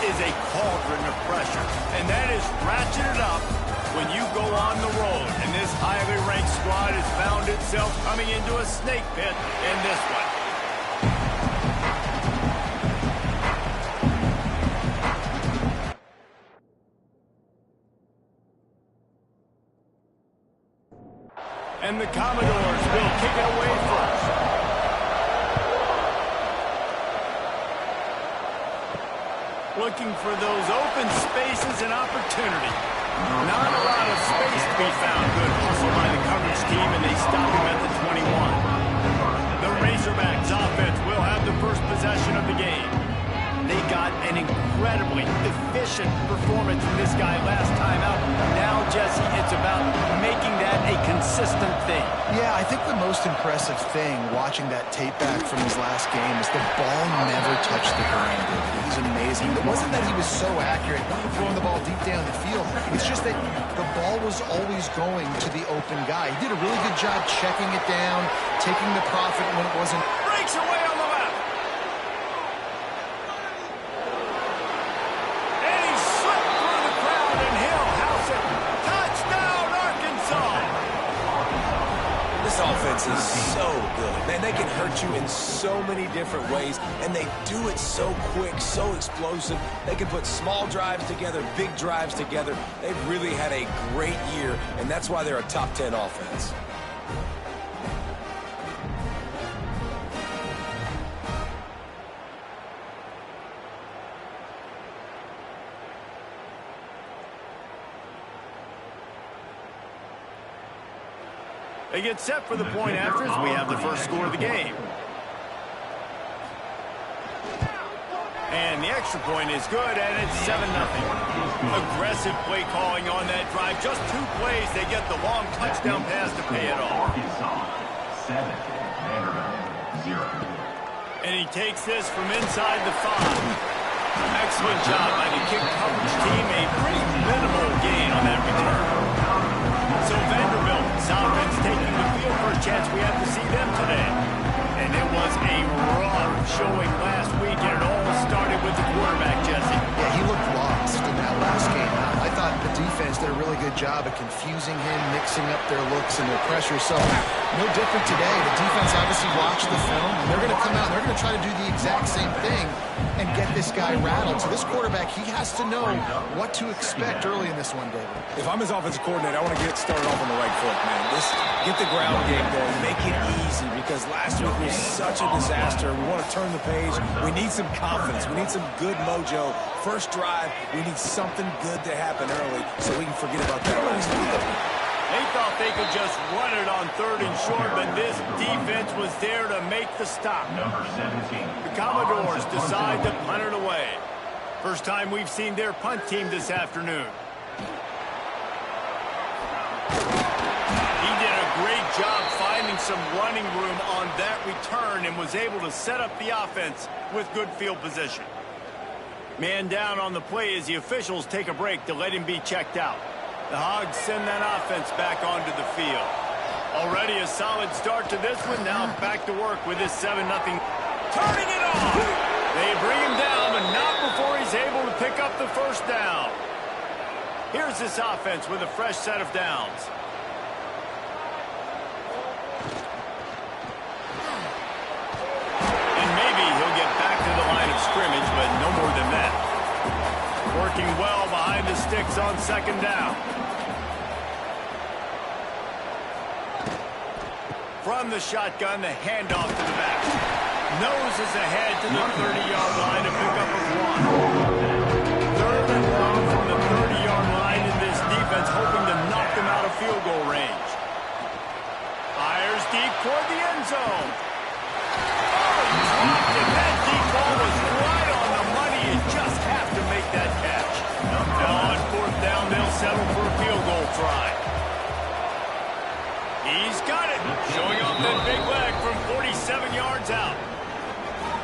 is a cauldron of pressure, and that is ratcheted up when you go on the road. And this highly ranked squad has found itself coming into a snake pit in this one. And the Commodores will kick it away first. Looking for those open spaces and opportunity. Not a lot of space to be found. Good hustle by the coverage team, and they stop him at the 21. The Razorbacks offense will have the first possession of the game. They got an incredibly efficient performance from this guy last time out. Now, Jesse, it's about making that a consistent thing. Yeah, I think the most impressive thing watching that tape back from his last game is the ball never touched the ground. He's amazing. It wasn't that he was so accurate throwing the ball deep down the field. It's just that the ball was always going to the open guy. He did a really good job checking it down, taking the profit when it wasn't. Breaks away on the left. And he slipped through the crowd, and he'll house it. Touchdown, Arkansas! This offense is so good. Man, they can hurt you in so many different ways, and they do it so quick, so explosive. They can put small drives together, big drives together. They've really had a great year, and that's why they're a top 10 offense. They get set for the point after as we have the first score of the game. And the extra point is good, and it's 7-0. Aggressive play calling on that drive. Just 2 plays, they get the long touchdown pass to pay it off. 7, Vanderbilt 0. And he takes this from inside the 5. Excellent job by the kick coverage team. A pretty minimal gain on that return. So Vanderbilt's offense taking the field for a chance. We have to see them today. And it was a rough showing last week, and it all started with the quarterback, Jesse. Yeah, he looked lost in that last game. I thought the defense did a really good job of confusing him, mixing up their looks and their pressure. So no different today. The defense obviously watched the film, and they're going to come out and they're going to try to do the exact same thing and get this guy rattled. So this quarterback, he has to know what to expect early in this one, David. If I'm his offensive coordinator, I want to get started off on the right foot, man. Get the ground game going. Make it easy, because last week was such a disaster. We want to turn the page. We need some confidence. We need some good mojo. First drive, we need something good to happen early so we can forget about that last week. They thought they could just run it on 3rd and short, but this defense was there to make the stop. Number 17. The Commodores decide to punt it away. First time we've seen their punt team this afternoon. He did a great job finding some running room on that return and was able to set up the offense with good field position. Man down on the play as the officials take a break to let him be checked out. The Hogs send that offense back onto the field. Already a solid start to this one. Now back to work with this 7-0. Turning it on! They bring him down, but not before he's able to pick up the first down. Here's this offense with a fresh set of downs. And maybe he'll get back to the line of scrimmage, but no more than that. Working well behind the sticks on 2nd down. From the shotgun, the handoff to the back. Noses ahead to the 30-yard line to pick up a 1. 3rd and long from the 30-yard line, in this defense hoping to knock them out of field goal range. Fires deep toward the end zone. Oh, dropped it. That deep ball was right on the money. You just have to make that catch. Now on 4th down, they'll settle for a field goal try. He's got it. Showing off that big leg from 47 yards out.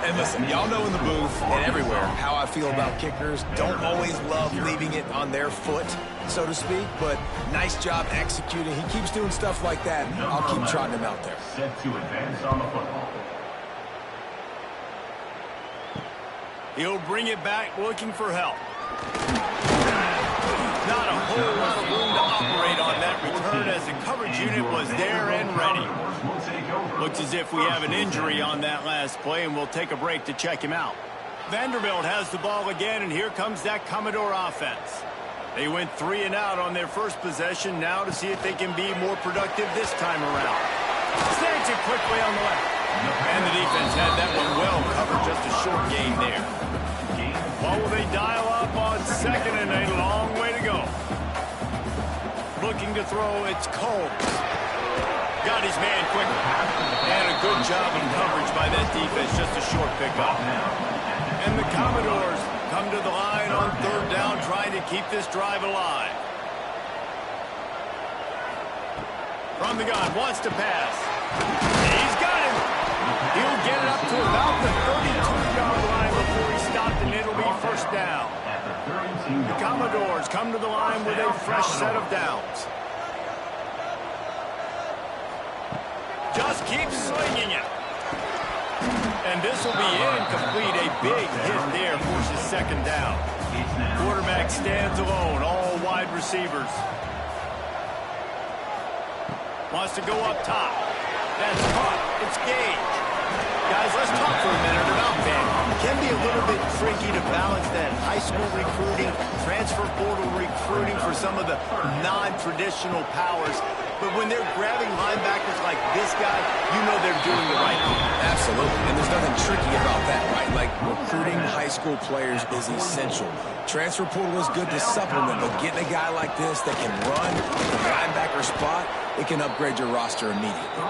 And listen, y'all know in the booth and everywhere how I feel about kickers. Don't always love leaving it on their foot, so to speak, but nice job executing. He keeps doing stuff like that. I'll keep trotting him out there. Set to advance on the football. He'll bring it back looking for help. Not a whole lot of room to operate on that return as the coverage unit was there and ready. Looks as if we have an injury on that last play, and we'll take a break to check him out. Vanderbilt has the ball again, and here comes that Commodore offense. They went 3 and out on their first possession, now to see if they can be more productive this time around. Snags it quickly on the left. And the defense had that one well covered, just a short gain there. What will they dial up on second and a long way to go? Looking to throw, it's Combs. Got his man quickly. And a good job in coverage by that defense, just a short pickup. And the Commodores come to the line on third down, trying to keep this drive alive. From the gun, wants to pass. He's got him. He'll get it up to about the 32-yard line before he stopped, and it'll be first down. The Commodores come to the line with a fresh set of downs. Just keep slinging it. And this will be incomplete. A big hit there forces second down. Quarterback stands alone, all wide receivers. Wants to go up top. That's caught. It's Gage. Guys, let's talk for a minute about Vandy. It can be a little bit tricky to balance that high school recruiting, transfer portal recruiting for some of the non-traditional powers. But when they're grabbing linebackers like this guy, you know they're doing the right thing. Absolutely, and there's nothing tricky about that, right? Like, recruiting high school players is essential. Transfer portal is good to supplement, but getting a guy like this that can run the linebacker spot, it can upgrade your roster immediately.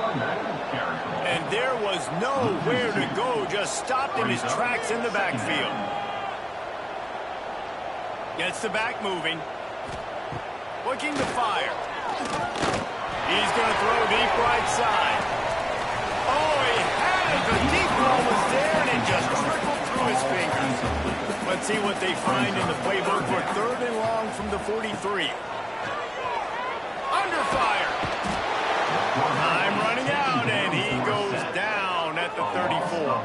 And there was nowhere to go, just stopped in his tracks in the backfield. Gets the back moving. Looking to fire. He's going to throw deep right side. Oh, he had it. The deep ball was there, and it just trickled through his fingers. Let's see what they find in the playbook for third and long from the 43. Under fire. Time running out, and he goes down at the 34.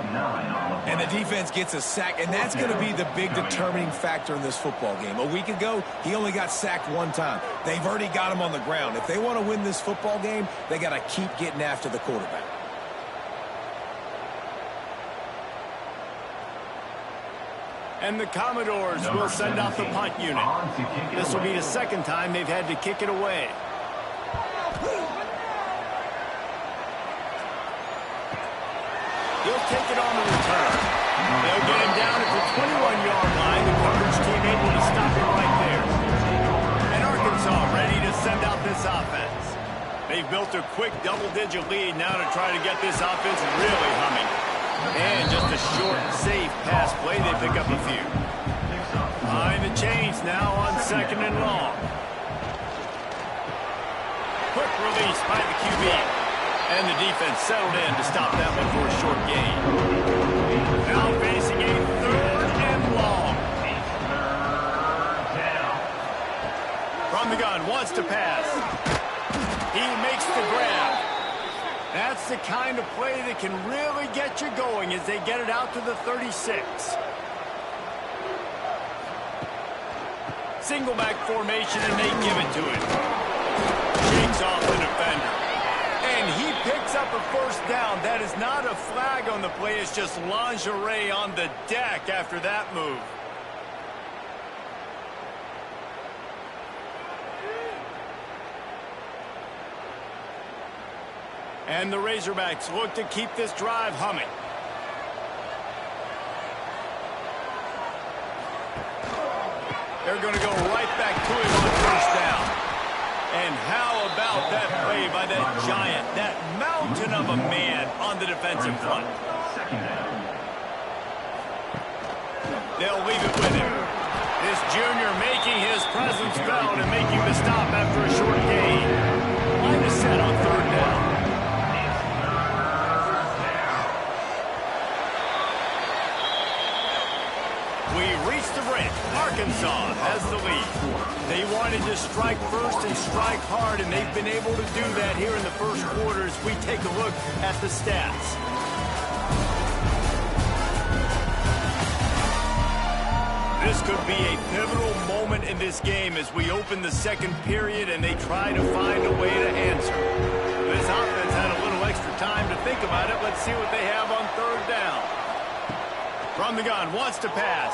And the defense gets a sack, and that's going to be the big determining factor in this football game. A week ago, he only got sacked one time. They've already got him on the ground. If they want to win this football game, they got to keep getting after the quarterback. And the Commodores will send out the punt unit. This will be the second time they've had to kick it away. He'll take it on the return. They'll get him down at the 21-yard line. The coverage team able to stop him right there. And Arkansas ready to send out this offense. They've built a quick double-digit lead now to try to get this offense really humming. And just a short, safe pass play. They pick up a few. Behind the chains now on second and long. Quick release by the QB. And the defense settled in to stop that one for a short gain. Now facing a third and long. From the gun, wants to pass. He makes the grab. That's the kind of play that can really get you going as they get it out to the 36. Single back formation, and they give it to him. Shakes off the defender. And he picks up a first down. That is not a flag on the play. It's just lingerie on the deck after that move. And the Razorbacks look to keep this drive humming. They're going to go right back to him on first down. And how about that play by that giant, that mountain of a man on the defensive front? They'll leave it with him. This junior making his presence felt and making the stop after a short gain. Line is set on third down. We reach the break. Arkansas has the lead. They wanted to strike first and strike hard, and they've been able to do that here in the first quarter as we take a look at the stats. This could be a pivotal moment in this game as we open the second period and they try to find a way to answer. This offense had a little extra time to think about it. Let's see what they have on third down. From the gun, wants to pass.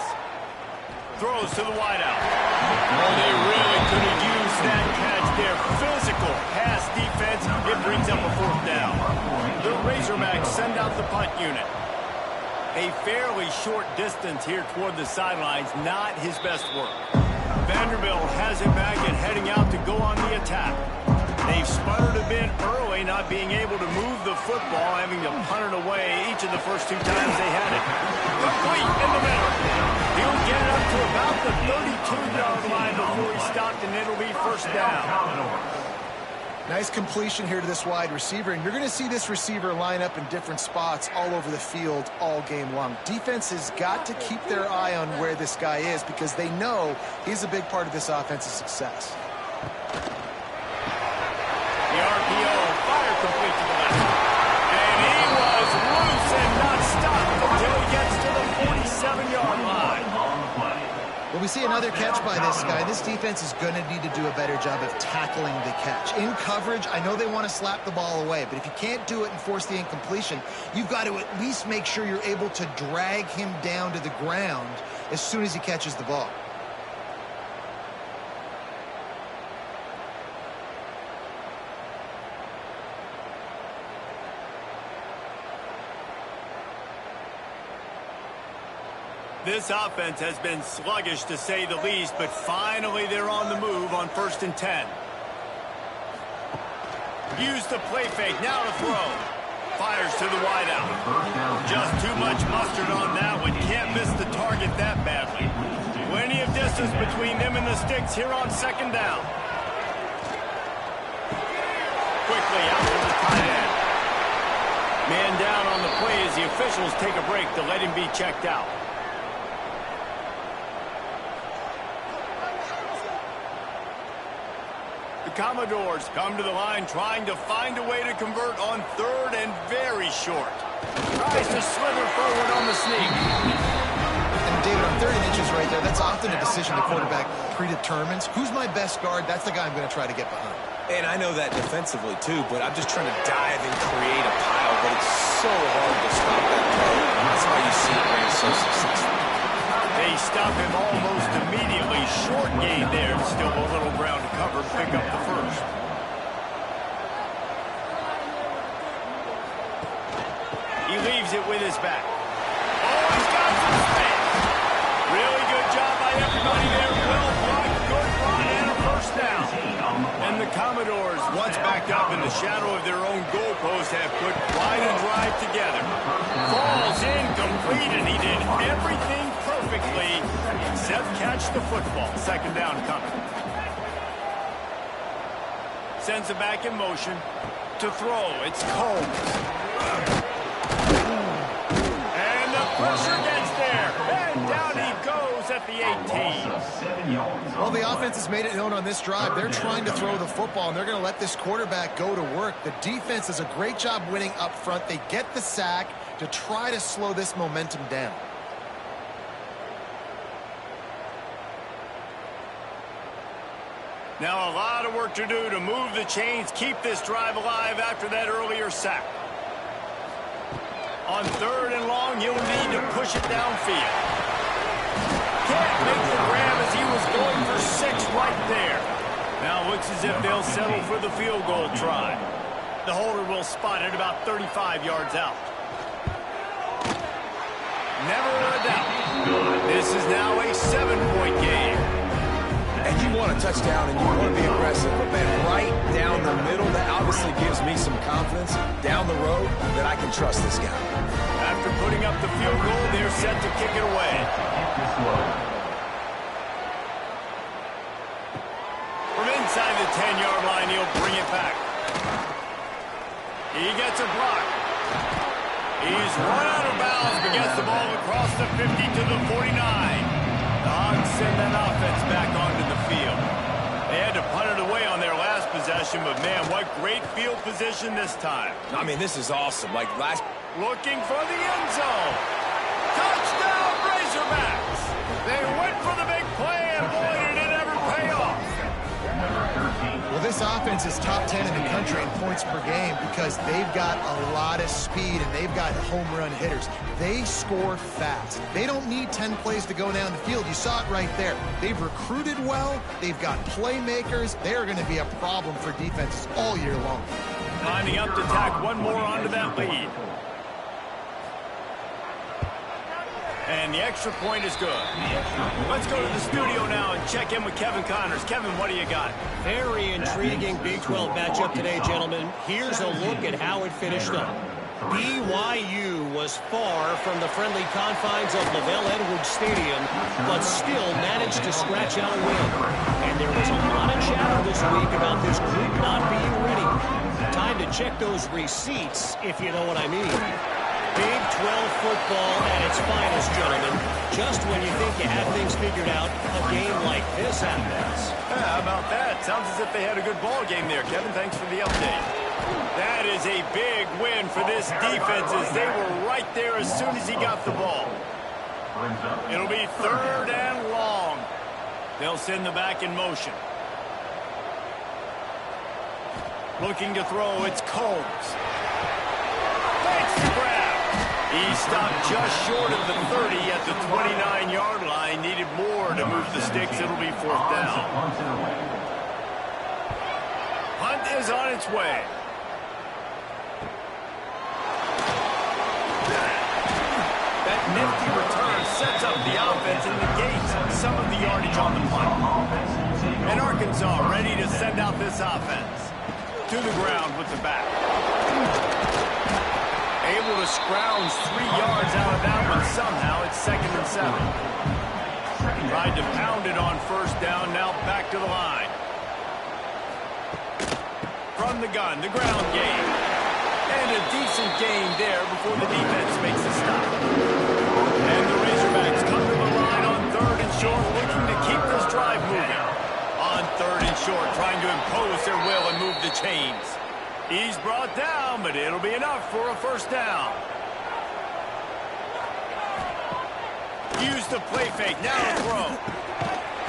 Throws to the wideout. Oh, they really could have used that catch there. Physical pass defense. It brings up a fourth down. The Razorbacks send out the punt unit. A fairly short distance here toward the sidelines, not his best work. Vanderbilt has it back and heading out to go on the attack. They've sputtered a bit early, not being able to move the football, having to punt it away each of the first two times they had it. Complete in the middle. He'll get it up to about the 32-yard line before he stopped, and it'll be first down. Nice completion here to this wide receiver, and you're going to see this receiver line up in different spots all over the field all game long. Defense has got to keep their eye on where this guy is because they know he's a big part of this offense's success. The RPO, fire complete to the left. And he was loose and not stopped until he gets to the 47-yard line. When we see another catch by this guy, this defense is going to need to do a better job of tackling the catch. In coverage, I know they want to slap the ball away, but if you can't do it and force the incompletion, you've got to at least make sure you're able to drag him down to the ground as soon as he catches the ball. This offense has been sluggish to say the least, but finally they're on the move on 1st and 10. Use the play fake, now to throw. Fires to the wideout. Just too much mustard on that one. Can't miss the target that badly. Plenty of distance between them and the sticks here on 2nd down. Quickly out to the tight end. Man down on the play as the officials take a break to let him be checked out. Commodores come to the line trying to find a way to convert on 3rd and very short. Tries to slither forward on the sneak. And David, on 30 inches right there, that's often a decision the quarterback predetermines. Who's my best guard? That's the guy I'm going to try to get behind. And I know that defensively, too, but I'm just trying to dive and create a pile, but it's so hard to stop that throw. That's why you see it being so successful. They stop him almost immediately. Short gain there. Still a little ground to cover. Pick up the first. He leaves it with his back. Oh, he's got some space. Really good job by everybody there. Well blocked, good run, and a first down. And the Commodores, once backed up in the shadow of their own goalpost, have put quite a drive together. Falls incomplete, and he did everything perfectly except catch the football. 2nd down coming. Sends it back in motion to throw. It's Combs. And the pressure gets there. And down he goes at the 18. Well, the offense has made it known on this drive. They're trying to throw the football, and they're going to let this quarterback go to work. The defense does a great job winning up front. They get the sack to try to slow this momentum down. Now a lot of work to do to move the chains, keep this drive alive after that earlier sack. On 3rd and long, he'll need to push it downfield. Can't make the grab as he was going for 6 right there. Now looks as if they'll settle for the field goal try. The holder will spot it about 35 yards out. Never a doubt. This is now a 7-point game. And you want a touchdown and you want to be aggressive, but man, right down the middle, that obviously gives me some confidence down the road that I can trust this guy. After putting up the field goal, they're set to kick it away. From inside the 10-yard line, he'll bring it back. He gets a block. He's run out of bounds, but gets the ball across the 50 to the 49. The Hogs send that offense back onto the field. They had to punt it away on their last possession, but man, what great field position this time. I mean, this is awesome. Like last... Looking for the end zone. Touchdown, Razorbacks! They went for the big play, and boy, did it ever pay off. Well, this offense is top 10 in the country in points per game because they've got a lot of speed and they've got home run hitters. They score fast. They don't need 10 plays to go down the field. You saw it right there. They've recruited well. They've got playmakers. They are going to be a problem for defenses all year long. Lining up to tack one more onto that lead. And the extra point is good. Let's go to the studio now and check in with Kevin Connors. Kevin, what do you got? Very intriguing Big 12 matchup today, gentlemen. Here's a look at how it finished up. BYU was far from the friendly confines of LaVell Edwards Stadium, but still managed to scratch out a win. And there was a lot of chatter this week about this group not being ready. Time to check those receipts, if you know what I mean. Big 12 football at its finest, gentlemen. Just when you think you have things figured out, a game like this happens. Yeah, how about that? Sounds as if they had a good ball game there. Kevin, thanks for the update. That is a big win for this defense as they were right there as soon as he got the ball. It'll be 3rd and long. They'll send the back in motion. Looking to throw, it's Combs. Thanks to grab. He stopped just short of the 30 at the 29-yard line. Needed more to move the sticks. It'll be 4th down. Hunt is on its way. That nifty return sets up the offense and negates some of the yardage on the punt. And Arkansas ready to send out this offense. To the ground with the back. Able to scrounge 3 yards out of that one somehow. It's 2nd and 7. Tried to pound it on 1st down. Now back to the line. From the gun, the ground game. And a decent gain there before the defense makes a stop. And the Razorbacks come to the line on 3rd and short, looking to keep this drive moving. On 3rd and short, trying to impose their will and move the chains. He's brought down, but it'll be enough for a 1st down. Use the play fake. Now a throw.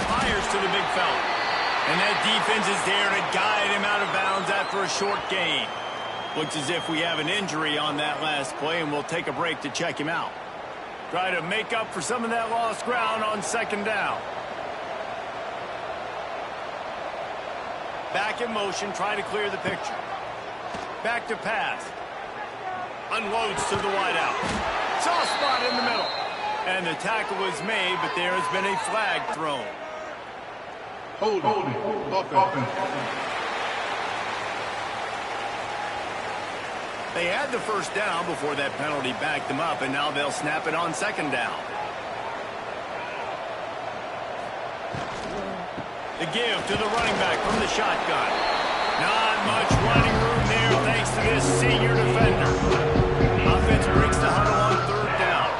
Fires to the big fella. And that defense is there to guide him out of bounds after a short gain. Looks as if we have an injury on that last play, and we'll take a break to check him out. Try to make up for some of that lost ground on 2nd down. Back in motion, trying to clear the picture. Back to pass. Unloads to the wideout. Soft spot in the middle. And the tackle was made, but there has been a flag thrown. Holding. Offense. They had the 1st down before that penalty backed them up, and now they'll snap it on 2nd down. The give to the running back from the shotgun. Not much running room there thanks to this senior defender. Offense breaks the huddle on 3rd down.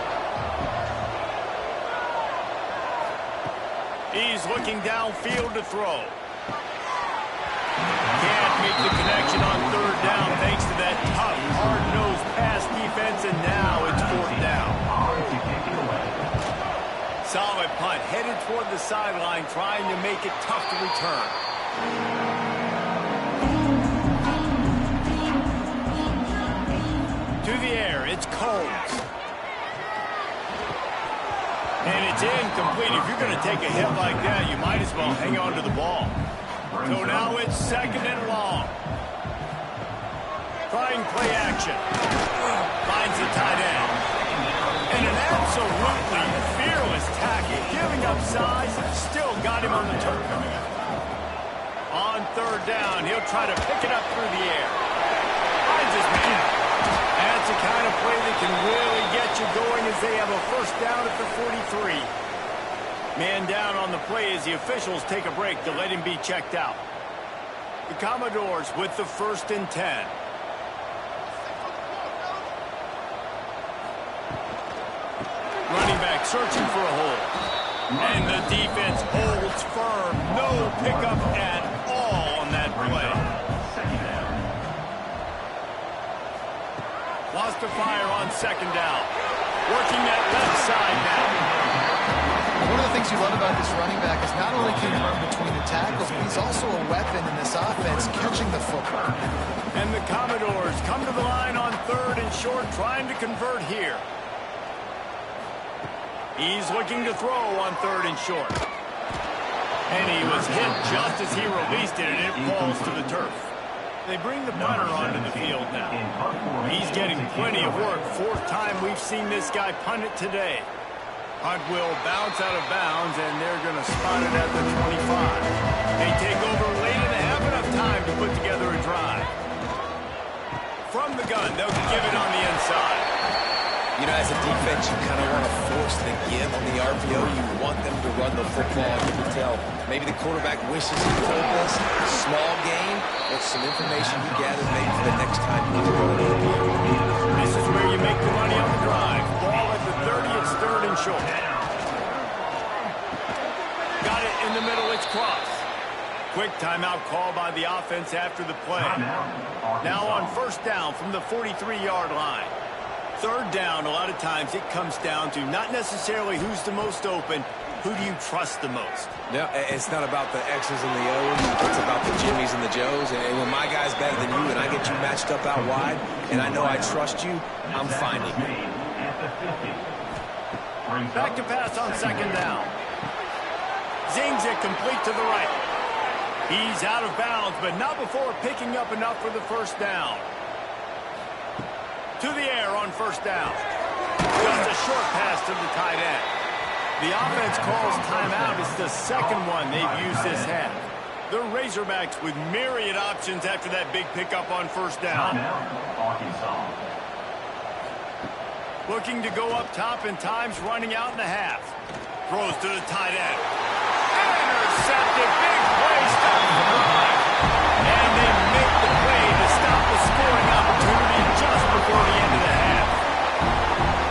He's looking downfield to throw. Can't make the connection on 3rd down thanks to that tough, hard-nosed pass defense, and now it's 4th down. Solid punt, headed toward the sideline, trying to make it tough to return. To the air, it's Combs. And it's incomplete. If you're going to take a hit like that, you might as well hang on to the ball. So now it's 2nd and long. Trying play action. Finds the tight end. And an absolutely fearless tackle. Giving up size, still got him on the turf. On 3rd down, he'll try to pick it up through the air. Finds his man. That's the kind of play that can really get you going as they have a 1st down at the 43. Man down on the play as the officials take a break to let him be checked out. The Commodores with the 1st and 10. Running back searching for a hole. And the defense holds firm. No pickup at all on that play. Lost a fire on 2nd down. Working that left side now. One of the things you love about this running back is not only can he run between the tackles, but he's also a weapon in this offense, catching the football. And the Commodores come to the line on 3rd and short, trying to convert here. He's looking to throw on 3rd and short. And he was hit just as he released it, and it falls to the turf. They bring the punter onto the field now. He's getting plenty of work. 4th time we've seen this guy punt it today. Punt will bounce out of bounds, and they're going to spot it at the 25. They take over late and have enough time to put together a drive. From the gun, they'll give it on the inside. You know, as a defense, you kind of want to force the give on the RPO. You want them to run the football. You can tell maybe the quarterback wishes he told this. Small game, but some information he gathered maybe for the next time he's running the RPO. This is where you make the money on the drive. Ball at the 30, it's 3rd and short. Got it in the middle, it's cross. Quick timeout call by the offense after the play. Now on 1st down from the 43-yard line. 3rd down, a lot of times it comes down to not necessarily who's the most open, who do you trust the most? Yeah, it's not about the X's and the O's. It's about the Jimmies and the Joes. And when my guy's better than you and I get you matched up out wide and I know I trust you, I'm finding you. Back to pass on 2nd down. Zings it complete to the right. He's out of bounds, but not before picking up enough for the 1st down. To the air on 1st down. Just a short pass to the tight end. The offense calls timeout. It's the 2nd one they've used this half. The Razorbacks with myriad options after that big pickup on 1st down. Looking to go up top, and time's running out in the half. Throws to the tight end. Intercepted. Big play. Stop the drive. And they make the play to stop the scoring opportunity just before the end of the half.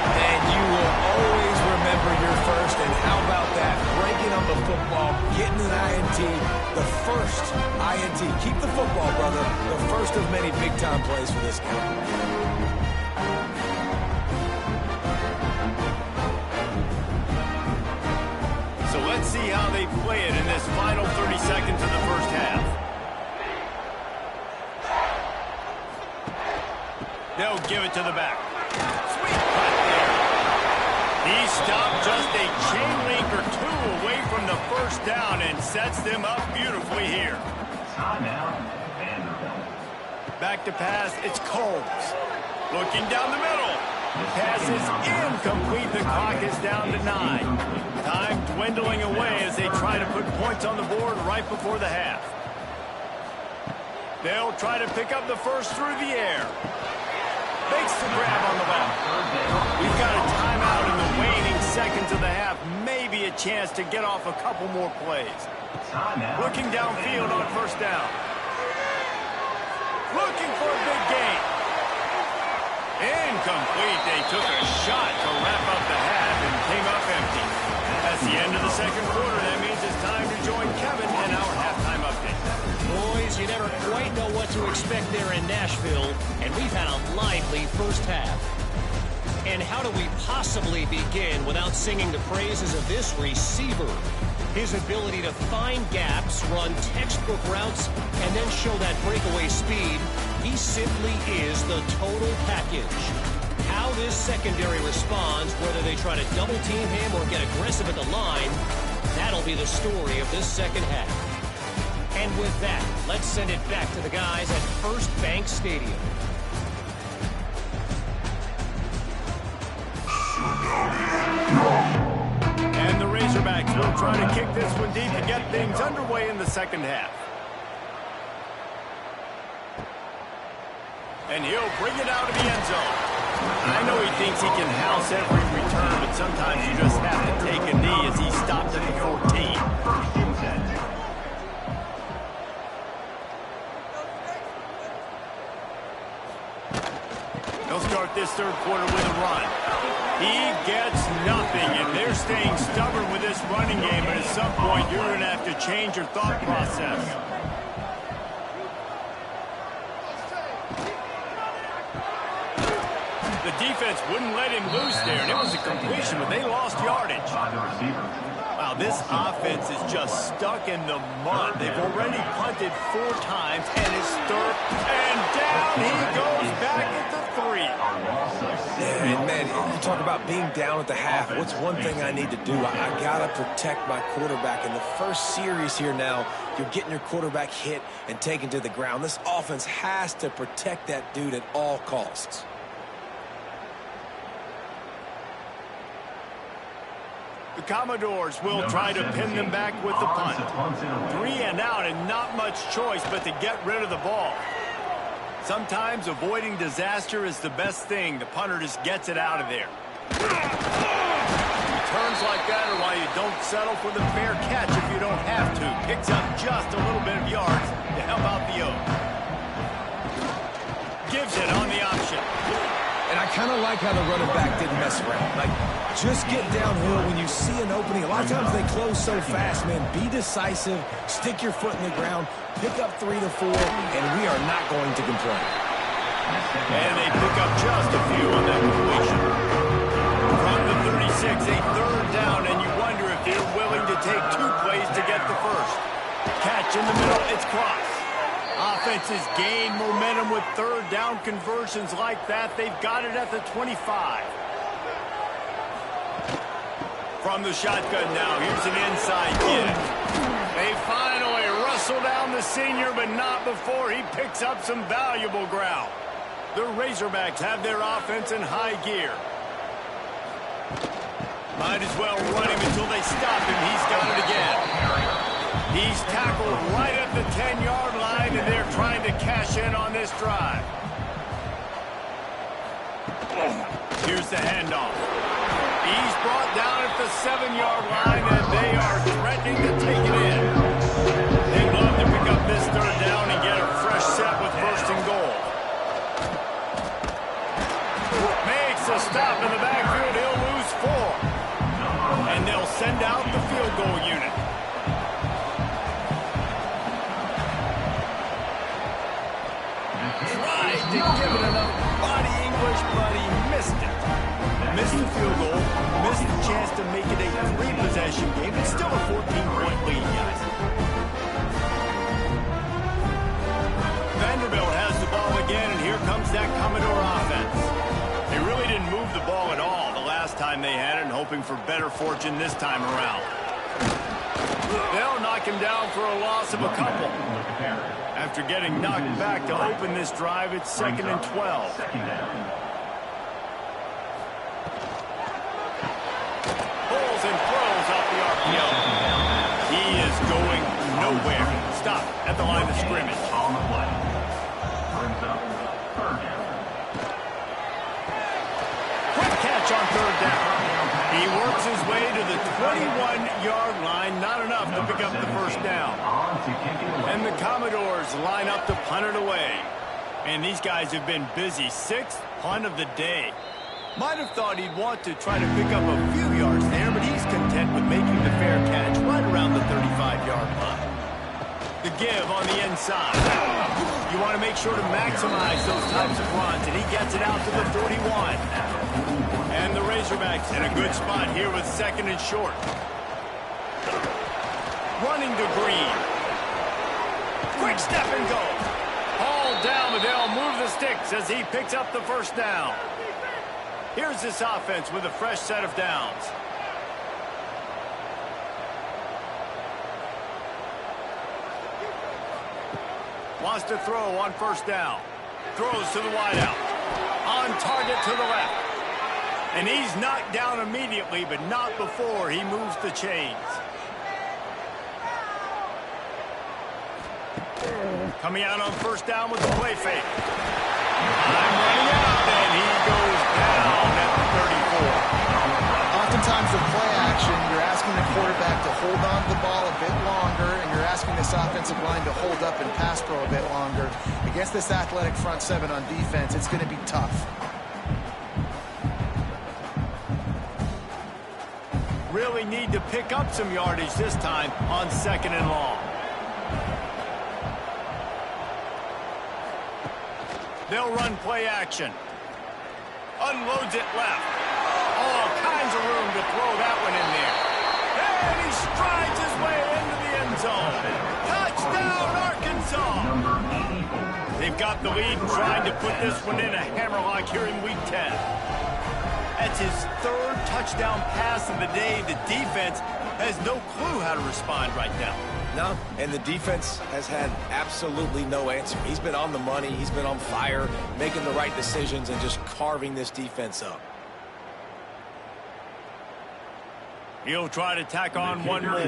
And you will always remember your first. And how about that? Breaking on the football, getting an INT, the first INT. Keep the football, brother. The first of many big-time plays for this guy. So let's see how they play it in this final 30 seconds of the 1st half. They'll give it to the back. Sweet cut there. He stopped just a chain link or 2 away from the 1st down and sets them up beautifully here. Back to pass, it's Combs. Looking down the middle. Pass is incomplete. The clock is down to 9. Time dwindling away as they try to put points on the board right before the half. They'll try to pick up the first through the air. Makes the grab on the left. We've got a timeout in the waning seconds of the half. Maybe a chance to get off a couple more plays. Looking downfield on 1st down. Looking for a big gain. Incomplete. They took a shot to wrap up the half and came up empty. That's the end of the 2nd quarter. That means it's time to join Kevin in our halftime update. Boys, you never quite know what to expect there in Nashville, and we've had a lively 1st half. And how do we possibly begin without singing the praises of this receiver? His ability to find gaps, run textbook routes, and then show that breakaway speed. He simply is the total package. How this secondary responds, whether they try to double team him or get aggressive at the line, that'll be the story of this 2nd half. And with that, let's send it back to the guys at First Bank Stadium. And the Razorbacks will try to kick this one deep to get things underway in the 2nd half. And he'll bring it out of the end zone. I know he thinks he can house every return, but sometimes you just have to take a knee as he stops at the 14. They'll start this 3rd quarter with a run. He gets nothing, and they're staying stubborn with this running game, but at some point you're going to have to change your thought process. The defense wouldn't let him loose there, and it was a completion, but they lost yardage. now, this offense is just stuck in the mud. They've already punted 4 times, and it's third, and down he goes back at the 3. Yeah, man, you talk about being down at the half. What's one thing I need to do? I got to protect my quarterback. In the first series here now, you're getting your quarterback hit and taken to the ground. This offense has to protect that dude at all costs. The Commodores will try to pin them back with the punt. 3 and out, and not much choice but to get rid of the ball. Sometimes avoiding disaster is the best thing. The punter just gets it out of there. Returns like that are why you don't settle for the fair catch if you don't have to. Picks up just a little bit of yards to help out the O. Gives it on the option. And I kind of like how the running back didn't mess around. Like, just get downhill when you see an opening. A lot of times they close so fast, man. Be decisive, stick your foot in the ground, pick up 3 to 4, and we are not going to complain. And they pick up just a few on that completion. From the 36, a third down, and you wonder if they're willing to take 2 plays to get the first. Catch in the middle, it's crossed. Offenses gain momentum with third down conversions like that. They've got it at the 25. From the shotgun now, here's an inside give. They finally wrestle down the senior, but not before he picks up some valuable ground. The Razorbacks have their offense in high gear. Might as well run him until they stop him. He's got it again. He's tackled right at the 10-yard line, and they're trying to cash in on this drive. Here's the handoff. He's brought down at the 7-yard line, and they are threatening to take it in. They'd love to pick up this third down and get a fresh set with first and goal. Makes a stop in the backfield. He'll lose 4. And they'll send out the field goal unit. Tried to give it enough body English, but he missed it. Missed the field goal, missed the chance to make it a 3-possession game. It's still a 14-point lead, guys. Vanderbilt has the ball again, and here comes that Commodore offense. They really didn't move the ball at all the last time they had it, and hoping for better fortune this time around. They'll knock him down for a loss of a couple. After getting knocked back to open this drive, it's 2nd and 12. Pulls and throws off the RPO. He is going nowhere. Stop at the line of scrimmage. On the play. Brings up third down. Quick catch on third down. He works his way to the 21-yard line. Not enough to pick up the first down. And the Commodores line up to punt it away. And these guys have been busy. 6th punt of the day. Might have thought he'd want to try to pick up a few yards there, but he's content with making the fair catch right around the 35-yard line. The give on the inside. You want to make sure to maximize those types of runs, and he gets it out to the 41. And the Razorbacks in a good spot here with 2nd and short. Running to Green. Quick step and go. Hauled down, but they'll move the sticks as he picks up the first down. Here's this offense with a fresh set of downs. Wants to throw on first down. Throws to the wideout. On target to the left. And he's knocked down immediately, but not before he moves the chains. Coming out on first down with the play fake. I'm running out, and he goes down at the 34. Oftentimes with play action, you're asking the quarterback to hold on to the ball a bit longer, and you're asking this offensive line to hold up and pass pro a bit longer. Against this athletic front 7 on defense, it's going to be tough. Really need to pick up some yardage this time on 2nd and long. They'll run play action. Unloads it left. All kinds of room to throw that one in there. And he strides his way into the end zone. Touchdown, Arkansas! They've got the lead and trying to put this one in a hammerlock here in Week 10. That's his third touchdown pass of the day. The defense has no clue how to respond right now. No, and the defense has had absolutely no answer. He's been on the money. He's been on fire, making the right decisions and just carving this defense up. He'll try to tack on one more.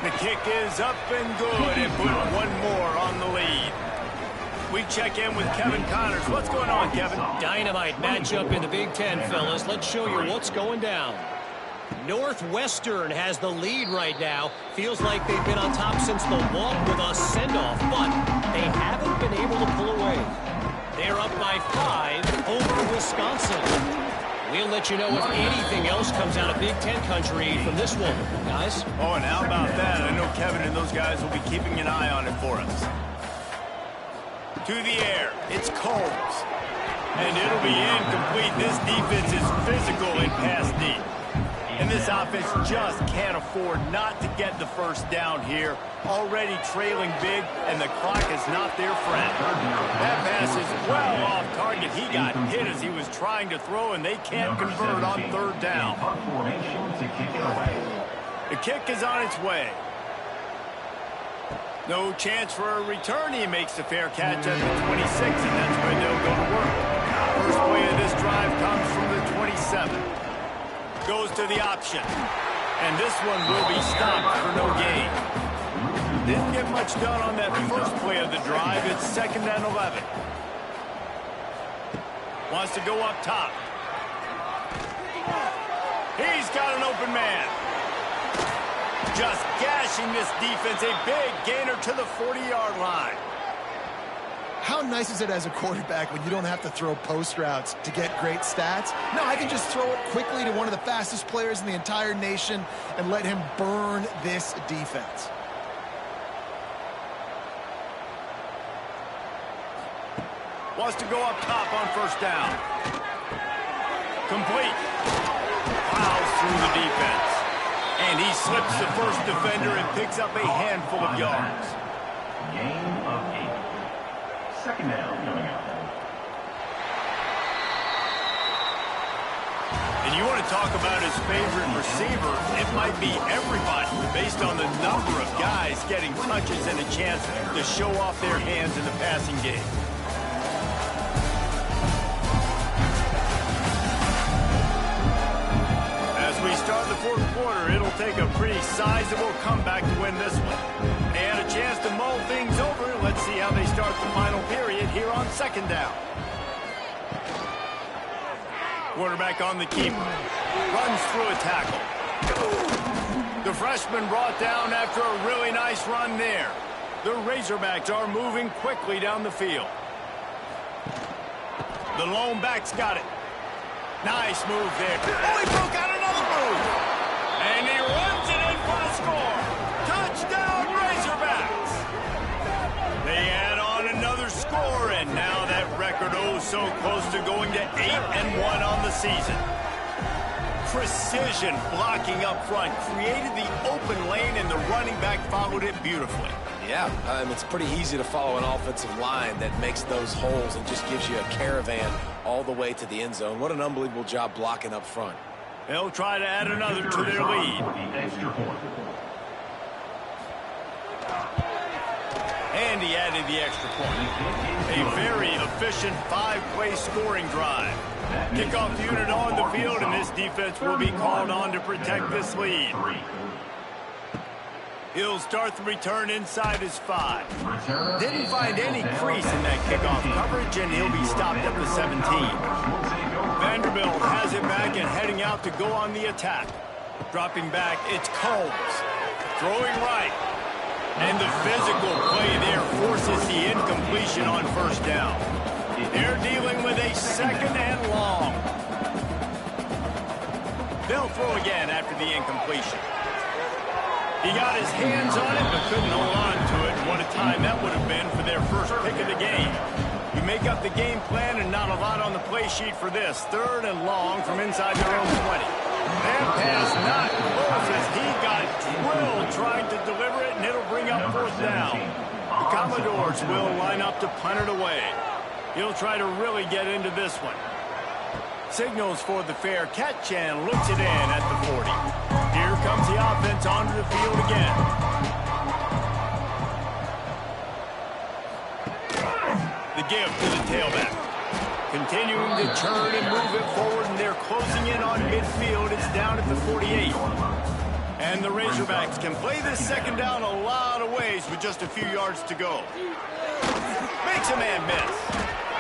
The kick is up and good and put one more on the lead. We check in with Kevin Connors. What's going on, Kevin? Dynamite matchup in the Big Ten, fellas. Let's show you what's going down. Northwestern has the lead right now. Feels like they've been on top since the walk with a send-off, but they haven't been able to pull away. They're up by 5 over Wisconsin. We'll let you know if anything else comes out of Big Ten country from this one, guys. Oh, and how about that? I know Kevin and those guys will be keeping an eye on it for us. To the air, it's Coles. And it'll be incomplete. This defense is physical and pass deep. And this offense just can't afford not to get the first down here. Already trailing big, and the clock is not their friend. That pass is well off target. He got hit as he was trying to throw, and they can't convert on third down. The kick is on its way. No chance for a return. He makes the fair catch at the 26, and that's where they'll go to work. First play of this drive comes from the 27. Goes to the option. And this one will be stopped for no gain. Didn't get much done on that first play of the drive. It's 2nd and 11. Wants to go up top. He's got an open man. Just gashing this defense. A big gainer to the 40-yard line. How nice is it as a quarterback when you don't have to throw post routes to get great stats? No, I can just throw it quickly to one of the fastest players in the entire nation and let him burn this defense. Wants to go up top on first down. Complete. Plows through the defense. And he slips the first defender and picks up a handful of yards. Gain of 8. 2nd down coming up. And you want to talk about his favorite receiver, it might be everybody, based on the number of guys getting touches and a chance to show off their hands in the passing game. As we start the fourth quarter, it'll take a pretty sizable comeback to win this one. They had a chance to mull things over. Let's see how they start the final period here on 2nd down. Quarterback on the keeper. Runs through a tackle. The freshman brought down after a really nice run there. The Razorbacks are moving quickly down the field. The lone back's got it. Nice move there. Oh, he broke out another move. And he runs it in for the score. Touchdown, Razorbacks. They add on another score, and now that record so close to going to 8-1 on the season. Precision blocking up front created the open lane, and the running back followed it beautifully. Yeah, it's pretty easy to follow an offensive line that makes those holes and just gives you a caravan all the way to the end zone. What an unbelievable job blocking up front. They'll try to add another to their lead. And he added the extra point. A very efficient 5-play scoring drive. Kickoff unit on the field, and this defense will be called on to protect this lead. He'll start the return inside his 5. Didn't find any crease in that kickoff coverage, and he'll be stopped at the 17. Vanderbilt has it back and heading out to go on the attack. Dropping back, it's Coles. Throwing right. And the physical play there forces the incompletion on first down. They're dealing with a 2nd and long. They'll throw again after the incompletion. He got his hands on it, but couldn't hold on to it. What a time that would have been for their first pick of the game. You make up the game plan and not a lot on the play play sheet for this. 3rd and long from inside their own 20. That pass not close as he got drilled trying to deliver it, and it'll bring up 4th down. The Commodores will line up to punt it away. He'll try to really get into this one. Signals for the fair catch and looks it in at the 40. Here comes the offense onto the field again. The give to the tailback. Continuing to turn and move it forward, and they're closing in on midfield. It's down at the 48. And the Razorbacks can play this 2nd down a lot of ways with just a few yards to go. Makes a man miss.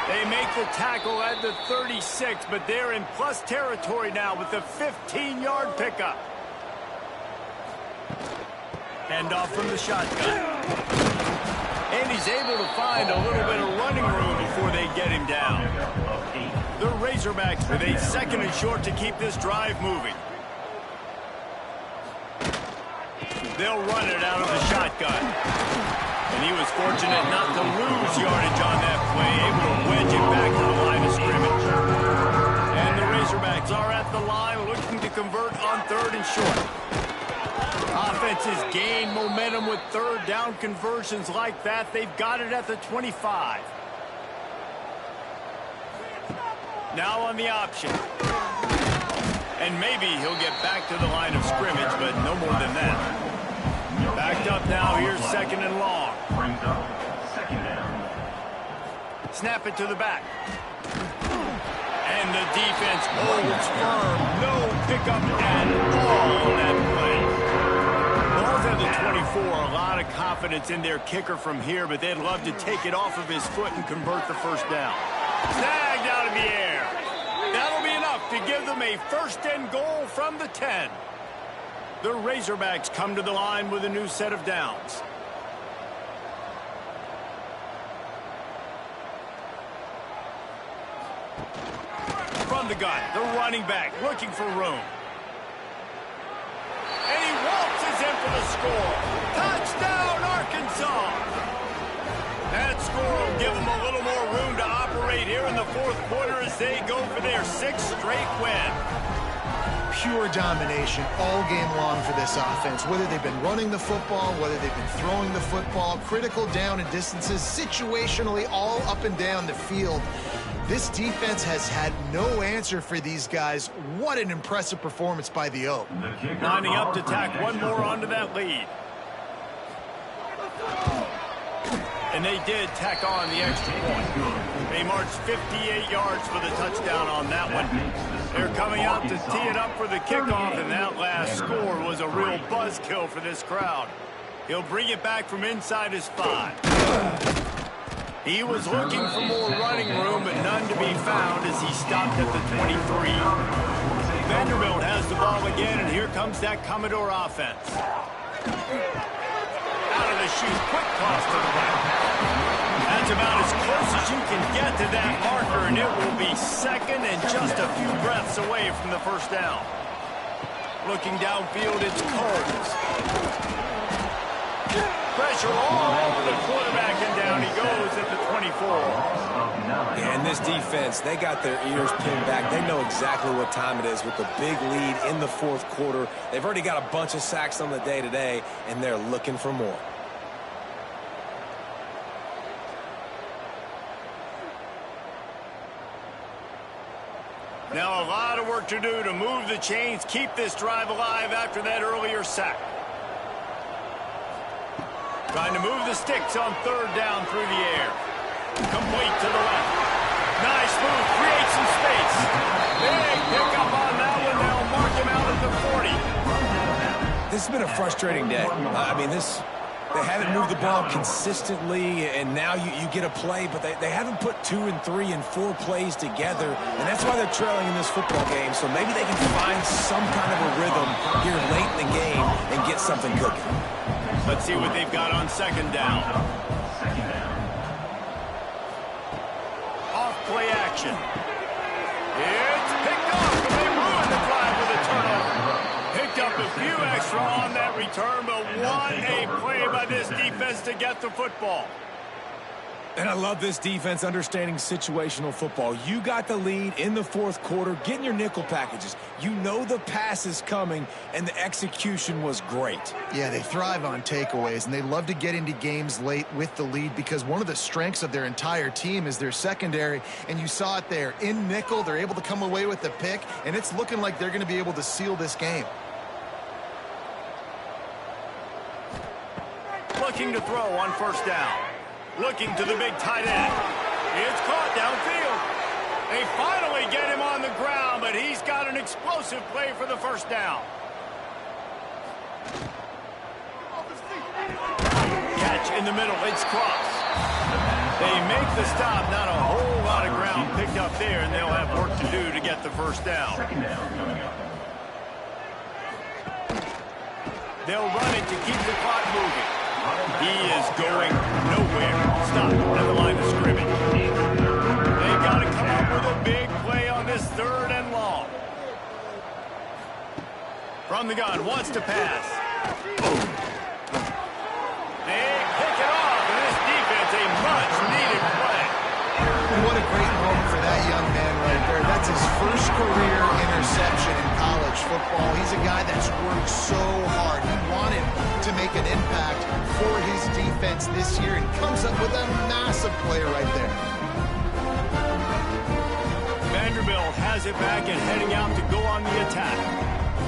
They make the tackle at the 36, but they're in plus territory now with the 15-yard pickup. Handoff from the shotgun. And he's able to find a little bit of running room before they get him down. The Razorbacks with a 2nd and short to keep this drive moving. They'll run it out of the shotgun. And he was fortunate not to lose yardage on that play, able to wedge it back to the line of scrimmage. And the Razorbacks are at the line looking to convert on 3rd and short. Offenses gain momentum with 3rd down conversions like that. They've got it at the 25. Now on the option. And maybe he'll get back to the line of scrimmage, but no more than that. Backed up now, here's 2nd and long. Snap it to the back. And the defense holds firm. No pickup at all on that play. Ball's at the 24. A lot of confidence in their kicker from here, but they'd love to take it off of his foot and convert the 1st down. Snagged out of the air. That'll be enough to give them a 1st and goal from the 10. The Razorbacks come to the line with a new set of downs. From the gun, the running back looking for room. And he waltzes in for the score. Touchdown, Arkansas! That score will give them a little more room to operate here in the 4th quarter as they go for their 6th straight win. Pure domination all game long for this offense. Whether they've been running the football, whether they've been throwing the football, critical down and distances, situationally all up and down the field. This defense has had no answer for these guys. What an impressive performance by the Oak. Lining up to tack one more onto that lead. And they did tack on the extra point. They marched 58 yards for the touchdown on that one. They're coming out to tee it up for the kickoff, and that last score was a real buzzkill for this crowd. He'll bring it back from inside his 5. He was looking for more running room, but none to be found as he stopped at the 23. Vanderbilt has the ball again, and here comes that Commodore offense. Out of the chute, quick toss to the right. That's about as close as you can get to that marker, and it will be 2nd and just a few breaths away from the 1st down. Looking downfield, it's Coles. Pressure all over the quarterback, and down he goes at the 24. And this defense, they got their ears pinned back. They know exactly what time it is with the big lead in the 4th quarter. They've already got a bunch of sacks on the day today, and they're looking for more. Now a lot of work to do to move the chains, keep this drive alive after that earlier sack. Trying to move the sticks on 3rd down through the air. Complete to the left. Nice move, create some space. Big pickup on that one. They'll mark him out at the 40. This has been a frustrating day. I mean, they haven't moved the ball consistently, and now you get a play, but they haven't put 2 and 3 and 4 plays together, and that's why they're trailing in this football game. So maybe they can find some kind of a rhythm here late in the game and get something cooking. Let's see what they've got on 2nd down. Off play action. It's picked up, and they ruin the drive with a turnover. Picked up a few extra on that return, but what a play by this defense to get the football. And I love this defense understanding situational football. You got the lead in the fourth quarter, getting your nickel packages. You know the pass is coming, and the execution was great. Yeah, they thrive on takeaways, and they love to get into games late with the lead because one of the strengths of their entire team is their secondary, and you saw it there. In nickel, they're able to come away with the pick, and it's looking like they're going to be able to seal this game. Looking to throw on first down. Looking to the big tight end. It's caught downfield. They finally get him on the ground, but he's got an explosive play for the first down. Catch in the middle. It's crossed. They make the stop. Not a whole lot of ground picked up there, and they'll have work to do to get the first down. Second down coming up. They'll run it to keep the clock moving. He is going nowhere. Stop at the line of scrimmage. They've got to come up with a big play on this third and long. From the gun, wants to pass. They pick it off, and this defense, a much-needed play. And what a great moment for that young man right there. That's his first career interception in college football. He's a guy that's worked so hard. He wanted to make an impact for his defense this year and comes up with a massive play right there. Vanderbilt has it back and heading out to go on the attack.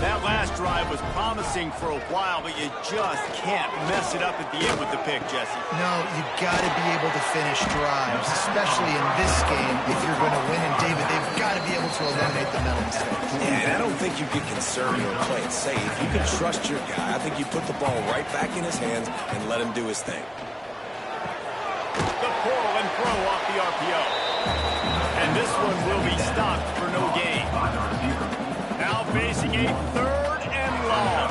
That last drive was promising for a while, but you just can't mess it up at the end with the pick, Jesse. No, you got to be able to finish drives, especially in this game if you're going to win. And David, they've got to be able to eliminate the mental mistakes. Yeah, and I don't think you get conservative or play it safe. You can trust your guy. I think you put the ball right back in his hands and let him do his thing. The portal and throw off the RPO. And this one will be stopped for no gain. Now facing a third and long.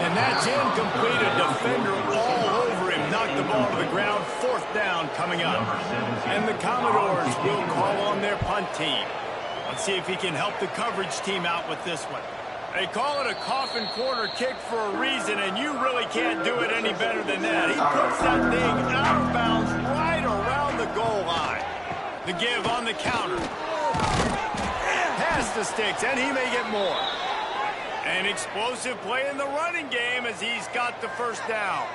And that's incomplete. A defender all over him. Knocked the ball to the ground. Fourth down coming up. And the Commodores will call on their punt team. Let's see if he can help the coverage team out with this one. They call it a coffin corner kick for a reason, and you really can't do it any better than that. He puts that thing out of bounds right around the goal line. The give on the counter. Pass the sticks, and he may get more. An explosive play in the running game as he's got the first down.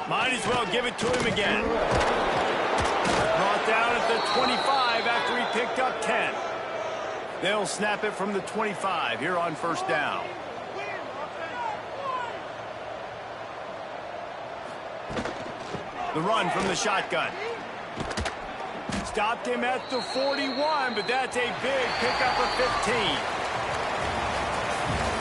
Might as well give it to him again. Brought down at the 25 after he picked up 10. They'll snap it from the 25 here on first down. The run from the shotgun. Stopped him at the 41, but that's a big pickup of 15.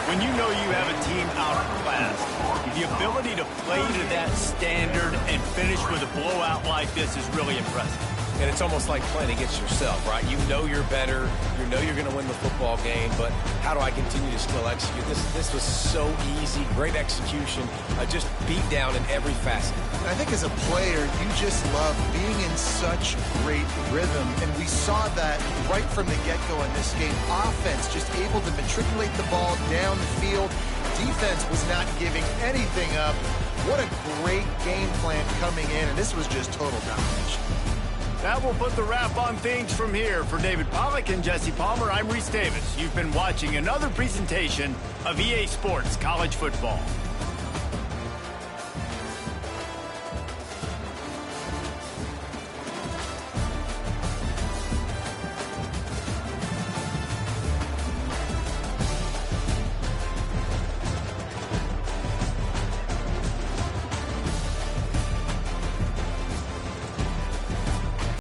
When you know you have a team outclassed, the ability to play to that standard and finish with a blowout like this is really impressive. And it's almost like playing against yourself, right? You know you're better. You know you're going to win the football game, but how do I continue to still execute? This was so easy. Great execution. Just beat down in every facet. I think as a player, you just love being in such great rhythm, and we saw that right from the get-go in this game. Offense just able to matriculate the ball down the field. Defense was not giving anything up. What a great game plan coming in, and this was just total domination. That will put the wrap on things from here. For David Pollack and Jesse Palmer, I'm Reese Davis. You've been watching another presentation of EA Sports College Football.